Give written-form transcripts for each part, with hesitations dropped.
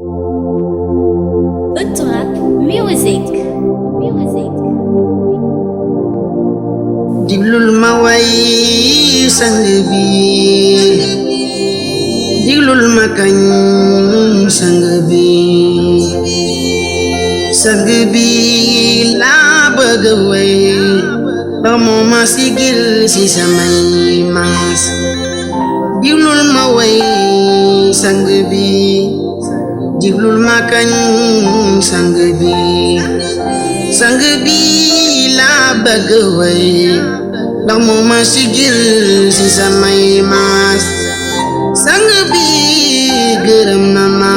Utrap Music. diglul ma way sang bi diglul ma kañ sang bi laa bëgg way ba moo ma sigil si samay maas diglul ma way sang bi diglul ma kañ sang bi laa bëgg way ndax moo ma sigil si samay maas sang bi gërëm na ma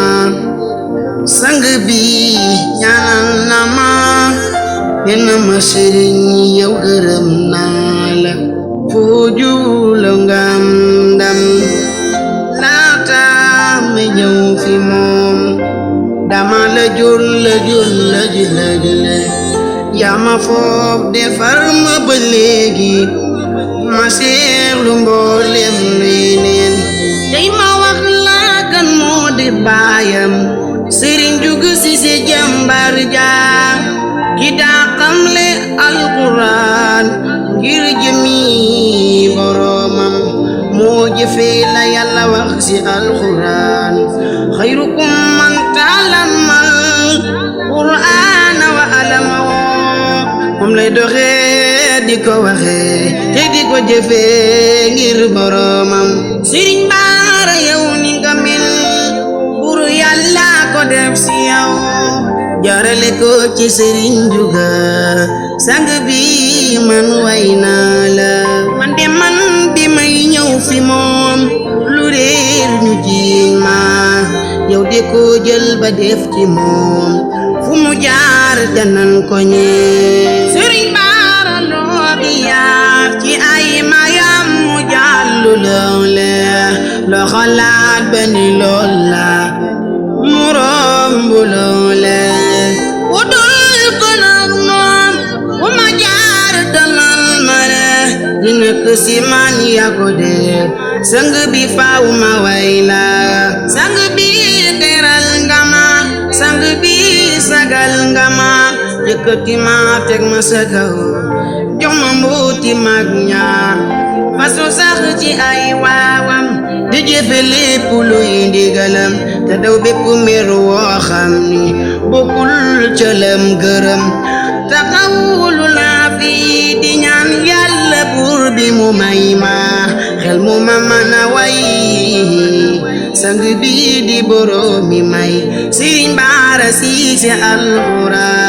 sang bi ñaanal na ma nee na ma sëriñ yow gërëm naa la foo juula nga am ndam laata ma ñëw fi moom dama la jul yaa ma foof defar ma ba léegi ma seexlu mboolem luy neen tey ma wax la kan moo di baayam Sëriñ Jugu Sise jàmbar ja ki daa xamle alquran ngir jëmi boromam moo jëfee la Yàlla wax ci alquran xayrukum man ta'allamal qur'ana wa allamahu moom lay doxee di ko waxee te di ko jëfee ngir boromam Sëriñ Baara yow ni nga mel bur Yàlla ko def ci yow jaarale ko ci Sëriñ Juga sang bi man way naa la man bi may ñëw fi moom lu réer ñu jiiñ ma yow de ko jël ba def ci moom fu mu jaar danan ko ñee Sëriñ Baara loo bi yaar ci ay mayam mu jàllu loole loo xalaat ba ni lool la mu romb loole wudul ko nag moom fu ma jaar danan ma le di nekk si man yaa ko def sang bi faaw ma way la sang bi teral nga ma sang bi sagal nga ma yëkkati ma teg ma sa kaw jox ma mbuuti mag ñaar fasu sax ci ay waawam di jëfe lépp luy ndigalam te daw bépp mer woo xam ni bokkul ca lam gërëm taxawulu naa fi di ñaan Yàlla buur bi mu may ma xel mu ma mën a way sang bi di boroomi may Sëriñ Baara Siise alxuraan